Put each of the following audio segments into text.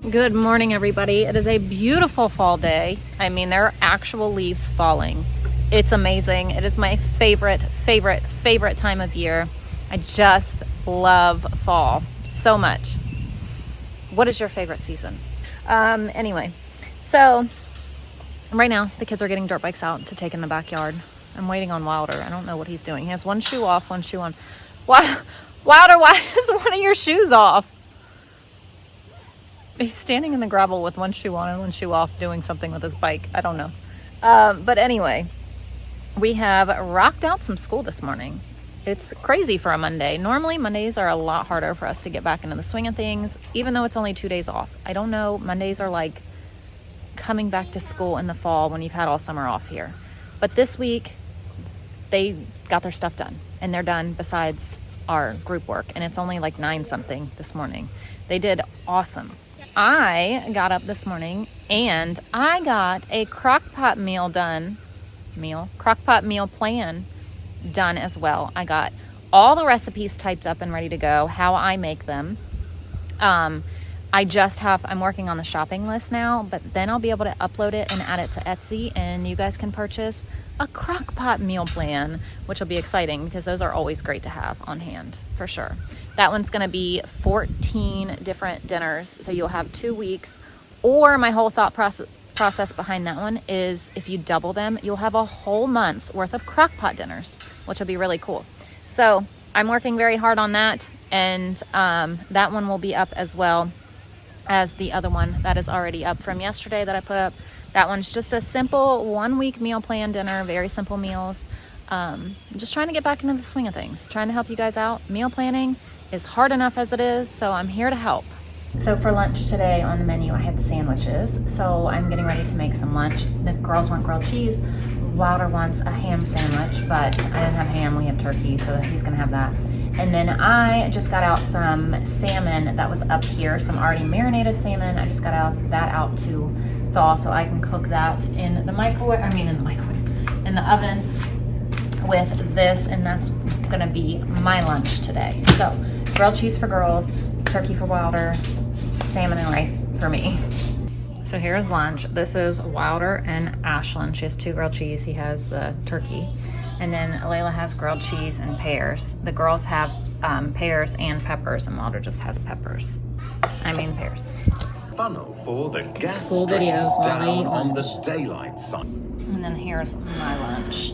Good morning, everybody. It is a beautiful fall day. I mean, there are actual leaves falling. It's amazing. It is my favorite time of year. I just love fall so much. What is your favorite season? Anyway, so right now the kids are getting dirt bikes out to take in the backyard. I'm waiting on Wilder. I don't know what he's doing. He has one shoe off, one shoe on. Wilder, why is one of your shoes off? He's standing in the gravel with one shoe on and one shoe off doing something with his bike. I don't know. But anyway, we have rocked out some school this morning. It's crazy for a Monday. Normally Mondays are a lot harder for us to get back into the swing of things, even though it's only 2 days off. I don't know. Mondays are like coming back to school in the fall when you've had all summer off here. But this week they got their stuff done, and they're done besides our group work. And it's only like 9 something this morning. They did awesome. I got up this morning and I got a crock-pot meal plan done as well. I got all the recipes typed up and ready to go, how I make them. I'm working on the shopping list now, but then I'll be able to upload it and add it to Etsy, and you guys can purchase a crock-pot meal plan, which will be exciting because those are always great to have on hand for sure. That one's going to be 14 different dinners, so you'll have 2 weeks. Or my whole thought process behind that one is if you double them, you'll have a whole month's worth of crock-pot dinners, which will be really cool. So I'm working very hard on that, and that one will be up as well as the other one that is already up from yesterday that I put up. That one's just a simple 1 week meal plan dinner, very simple meals. Just trying to get back into the swing of things, trying to help you guys out. Meal planning is hard enough as it is, so I'm here to help. So for lunch today on the menu, I had sandwiches. So I'm getting ready to make some lunch. The girls want grilled cheese. Wilder wants a ham sandwich, but I didn't have ham, we have turkey, so he's gonna have that. And then I just got out some salmon that was up here, some already marinated salmon. I just got that out to thaw so I can cook that in the oven with this, and that's gonna be my lunch today. So grilled cheese for girls, turkey for Wilder, salmon and rice for me. So here's lunch. This is Wilder and Ashlyn. She has 2 grilled cheese. He has the turkey. And then Layla has grilled cheese and pears. The girls have pears and peppers, and Wilder just has peppers. Pears. Funnel for the gas Full videos down on the daylight side. And then here's my lunch.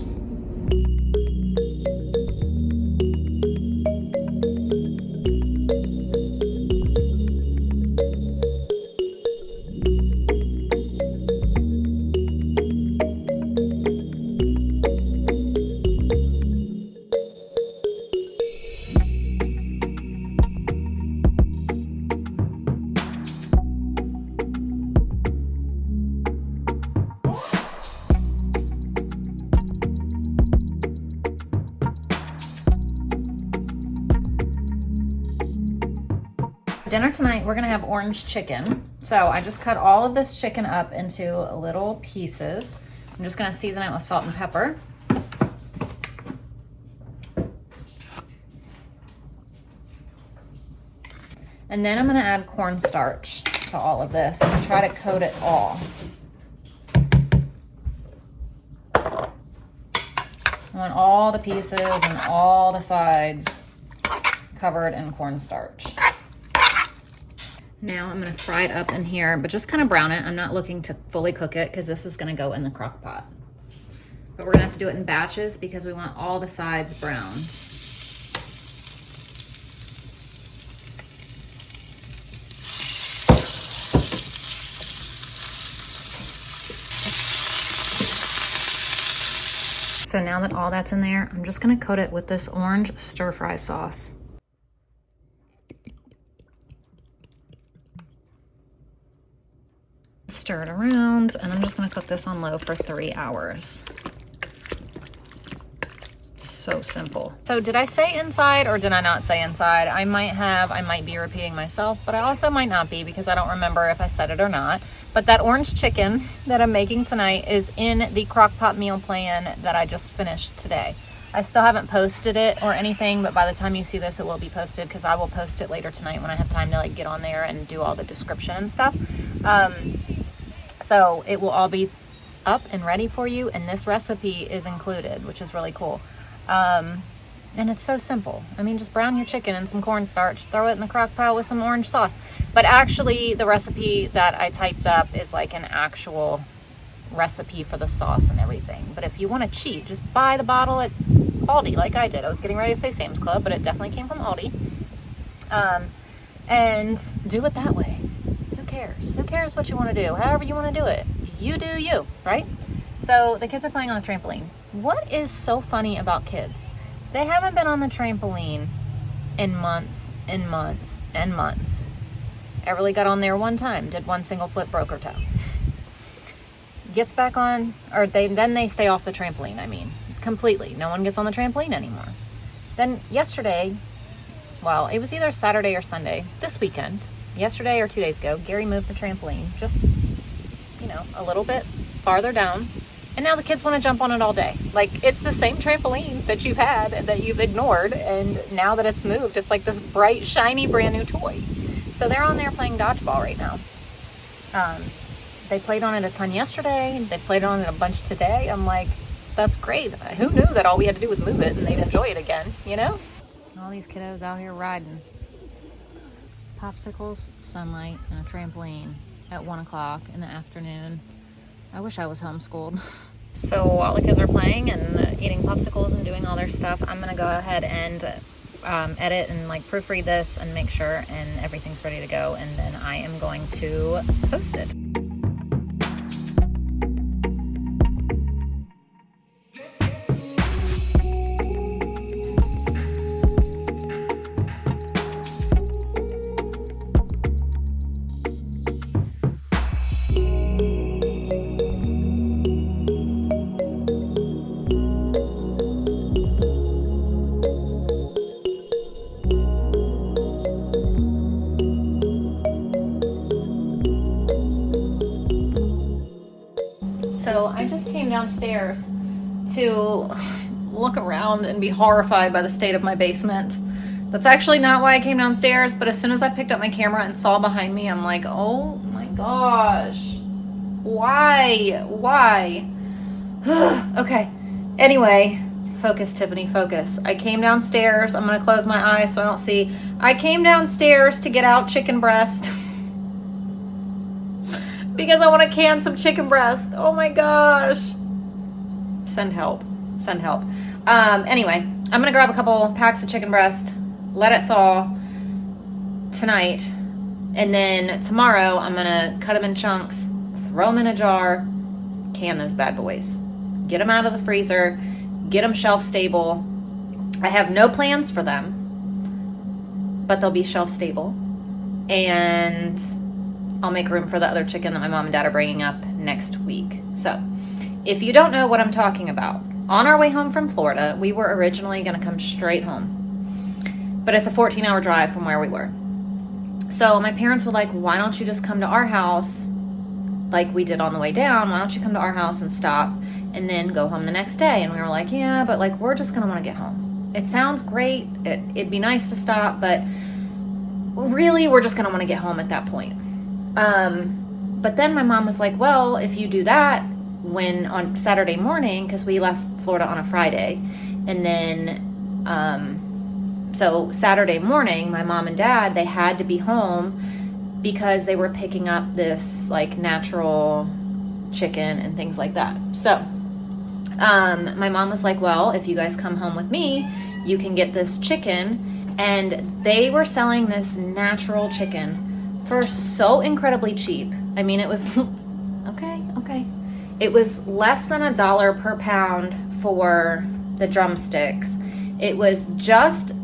Dinner tonight, we're gonna have orange chicken. So I just cut all of this chicken up into little pieces. I'm just gonna season it with salt and pepper. And then I'm gonna add cornstarch to all of this and try to coat it all. I want all the pieces and all the sides covered in cornstarch. Now I'm gonna fry it up in here, but just kind of brown it. I'm not looking to fully cook it because this is gonna go in the crock pot. But we're gonna have to do it in batches because we want all the sides brown. So now that all that's in there, I'm just gonna coat it with this orange stir-fry sauce. Stir it around, and I'm just gonna cook this on low for 3 hours. So simple. So did I say inside or did I not say inside? I might be repeating myself, but I also might not be because I don't remember if I said it or not. But that orange chicken that I'm making tonight is in the crock pot meal plan that I just finished today. I still haven't posted it or anything, but by the time you see this, it will be posted because I will post it later tonight when I have time to like get on there and do all the description and stuff. So it will all be up and ready for you, and this recipe is included, which is really cool. And it's so simple. I mean, just brown your chicken in some cornstarch, throw it in the crock pot with some orange sauce. But actually, the recipe that I typed up is like an actual recipe for the sauce and everything. But if you want to cheat, just buy the bottle at Aldi like I did. I was getting ready to say Sam's Club, but it definitely came from Aldi. And do it that way. Who cares? Who cares what you want to do? However you want to do it. You do you, right? So the kids are playing on the trampoline. What is so funny about kids? They haven't been on the trampoline in months and months and months. Everly got on there one time, did one single flip, broke her toe. Gets back on, or then they stay off the trampoline, I mean, completely. No one gets on the trampoline anymore. Then yesterday, well, it was either Saturday or Sunday, this weekend, yesterday or 2 days ago, Gary moved the trampoline just, a little bit farther down. And now the kids want to jump on it all day. Like, it's the same trampoline that you've had and that you've ignored. And now that it's moved, it's like this bright, shiny, brand new toy. So they're on there playing dodgeball right now. They played on it a ton yesterday. They played on it a bunch today. I'm like, that's great. Who knew that all we had to do was move it and they'd enjoy it again, All these kiddos out here riding. Popsicles, sunlight, and a trampoline at 1 o'clock in the afternoon. I wish I was homeschooled. So while the kids are playing and eating popsicles and doing all their stuff, I'm going to go ahead and edit and like proofread this and make sure and everything's ready to go. And then I am going to post it. So I just came downstairs to look around and be horrified by the state of my basement. That's actually not why I came downstairs, but as soon as I picked up my camera and saw behind me, I'm like, oh my gosh. Why? Okay. Anyway, focus, Tiffany, focus. I came downstairs. I'm going to close my eyes so I don't see. I came downstairs to get out chicken breast. Because I want to can some chicken breast. Oh my gosh. Send help. Anyway, I'm going to grab a couple packs of chicken breast, let it thaw tonight, and then tomorrow I'm going to cut them in chunks, throw them in a jar, can those bad boys. Get them out of the freezer, get them shelf stable. I have no plans for them, but they'll be shelf stable. And I'll make room for the other chicken that my mom and dad are bringing up next week. So, if you don't know what I'm talking about, on our way home from Florida, we were originally going to come straight home. But it's a 14-hour drive from where we were. So, my parents were like, why don't you just come to our house like we did on the way down? Why don't you come to our house and stop and then go home the next day? And we were like, yeah, but like we're just going to want to get home. It sounds great. It'd be nice to stop, but really we're just going to want to get home at that point. But then my mom was like, well, if you do that when on Saturday morning, because we left Florida on a Friday, and then, so Saturday morning, my mom and dad, they had to be home because they were picking up this like natural chicken and things like that. So, my mom was like, well, if you guys come home with me, you can get this chicken. And they were selling this natural chicken for so incredibly cheap. I mean, it was, okay. It was less than $1 per pound for the drumsticks. It was just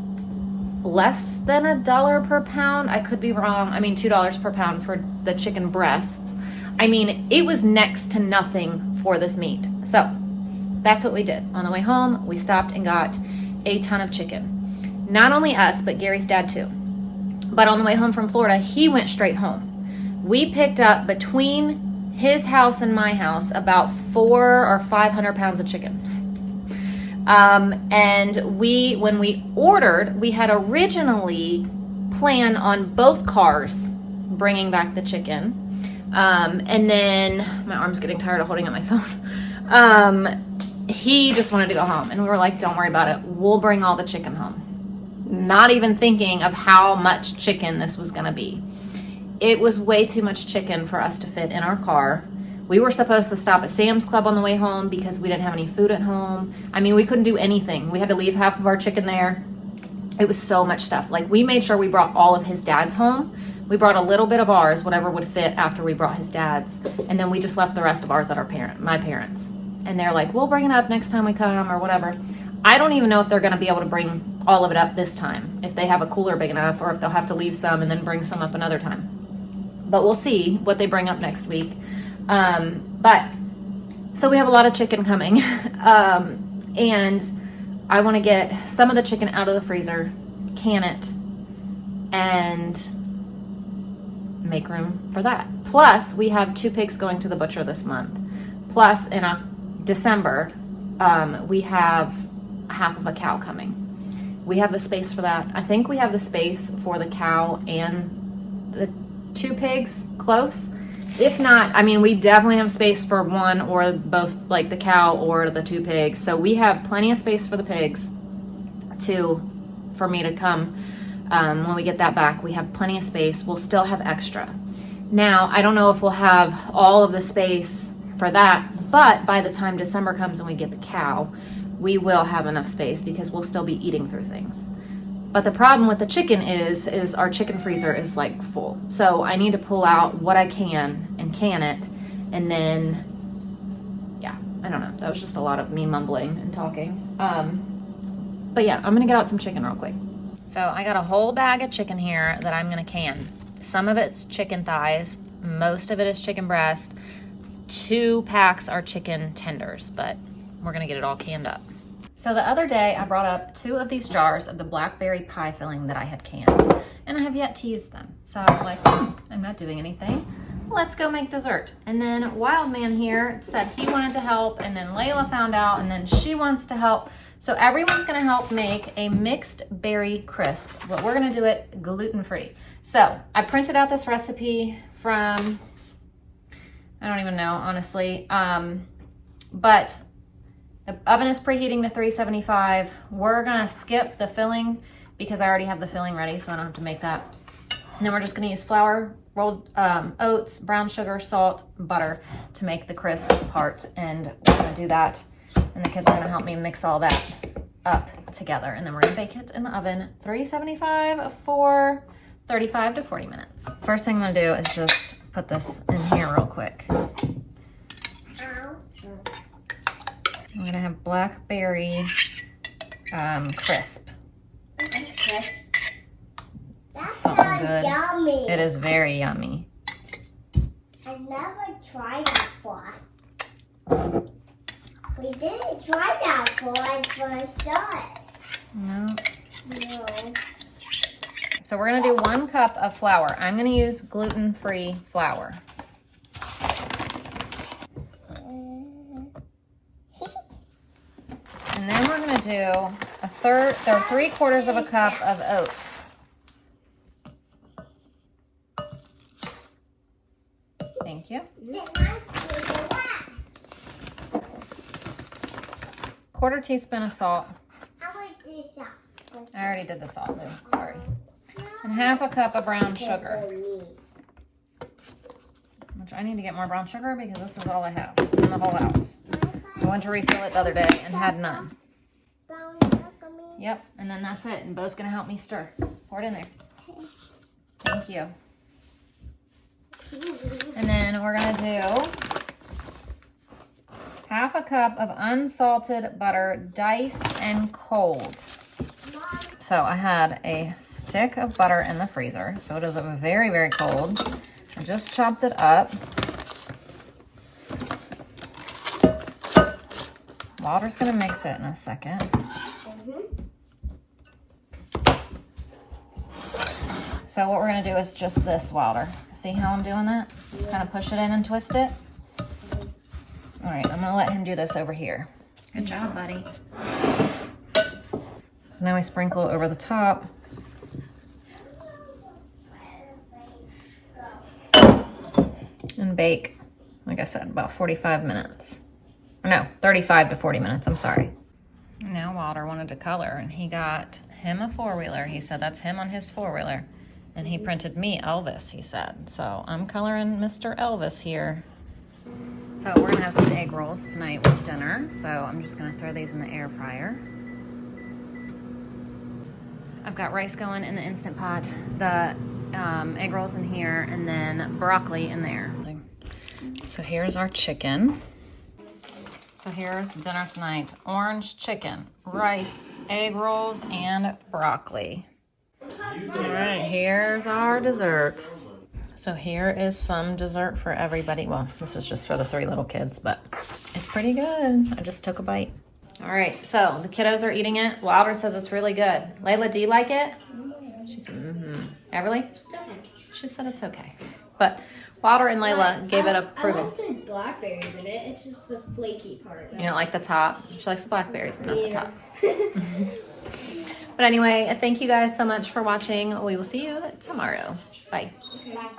less than $1 per pound. I could be wrong. I mean, $2 per pound for the chicken breasts. I mean, it was next to nothing for this meat. So that's what we did. On the way home, we stopped and got a ton of chicken. Not only us, but Gary's dad too. But on the way home from Florida, he went straight home. We picked up between his house and my house about 400 or 500 pounds of chicken. And when we ordered, we had originally planned on both cars bringing back the chicken. And then my arm's getting tired of holding up my phone. He just wanted to go home, and we were like, don't worry about it. We'll bring all the chicken home. Not even thinking of how much chicken this was going to be. It was way too much chicken for us to fit in our car. We were supposed to stop at Sam's Club on the way home because we didn't have any food at home. I mean, we couldn't do anything. We had to leave half of our chicken there. It was so much stuff. Like, we made sure we brought all of his dad's home. We brought a little bit of ours, whatever would fit after we brought his dad's. And then we just left the rest of ours at my parents. And they're like, we'll bring it up next time we come or whatever. I don't even know if they're going to be able to bring all of it up this time, if they have a cooler big enough, or if they'll have to leave some and then bring some up another time. But we'll see what they bring up next week. So we have a lot of chicken coming. And I want to get some of the chicken out of the freezer, can it, and make room for that. Plus, we have 2 pigs going to the butcher this month. Plus, in December, we have half of a cow coming. We have the space for that. I think we have the space for the cow and the 2 pigs close. If not, I mean, we definitely have space for one or both, like the cow or the 2 pigs. So we have plenty of space for the pigs for me to come. When we get that back, we have plenty of space. We'll still have extra. Now, I don't know if we'll have all of the space for that, but by the time December comes and we get the cow, we will have enough space because we'll still be eating through things. But the problem with the chicken is our chicken freezer is like full. So I need to pull out what I can and can it. And then, yeah, I don't know. That was just a lot of me mumbling and talking. But yeah, I'm gonna get out some chicken real quick. So I got a whole bag of chicken here that I'm gonna can. Some of it's chicken thighs. Most of it is chicken breast. 2 packs are chicken tenders, but we're gonna get it all canned up. So the other day I brought up 2 of these jars of the blackberry pie filling that I had canned, and I have yet to use them. So I was like, I'm not doing anything. Let's go make dessert. And then Wild Man here said he wanted to help, and then Layla found out, and then she wants to help. So everyone's gonna help make a mixed berry crisp, but we're gonna do it gluten-free. So I printed out this recipe from, I don't even know, honestly. But the oven is preheating to 375. We're gonna skip the filling because I already have the filling ready, so I don't have to make that. And then we're just gonna use flour, rolled oats, brown sugar, salt, butter to make the crisp part. And we're gonna do that. And the kids are gonna help me mix all that up together. And then we're gonna bake it in the oven, 375 for 35 to 40 minutes. First thing I'm gonna do is just put this in here real quick. I'm gonna have blackberry crisp. It's crisp. That's Something good. Yummy. It is very yummy. I never tried that before. We didn't try that before I first saw it. No. No. So we're gonna do 1 cup of flour. I'm gonna use gluten-free flour. And then we're gonna do 3/4 of a cup of oats. Thank you. 1/4 teaspoon of salt. I want to do something. I already did the salt, Lou. Sorry. And 1/2 cup of brown sugar. Which I need to get more brown sugar because this is all I have in the whole house. I went to refill it the other day and had none. Yep, and then that's it. And Bo's gonna help me stir. Pour it in there. Thank you. And then we're gonna do 1/2 cup of unsalted butter, diced and cold. So I had a stick of butter in the freezer, so it is very, very cold. I just chopped it up. Water's gonna mix it in a second. So what we're gonna do is just this water. See how I'm doing that? Just kind of push it in and twist it. All right, I'm gonna let him do this over here. Good job, buddy. So now we sprinkle over the top. And bake, like I said, about 45 minutes. No, 35 to 40 minutes, I'm sorry. Now Walter wanted to color, and he got him a four-wheeler. He said that's him on his four-wheeler. And he printed me Elvis, he said. So I'm coloring Mr. Elvis here. So we're gonna have some egg rolls tonight with dinner. So I'm just gonna throw these in the air fryer. I've got rice going in the Instant Pot, the egg rolls in here, and then broccoli in there. So here's our chicken. So here's dinner tonight. Orange chicken, rice, egg rolls, and broccoli. All right, here's our dessert. So here is some dessert for everybody. Well, this is just for the 3 little kids, but it's pretty good. I just took a bite. All right, so the kiddos are eating it. Wilder says it's really good. Layla, do you like it? She said, Everly? She said it's okay. But Wilder and Layla gave it approval. I like the blackberries in it. It's just the flaky part. You don't like the top? She likes the blackberries, but not the top. But anyway, thank you guys so much for watching. We will see you tomorrow. Bye. Bye.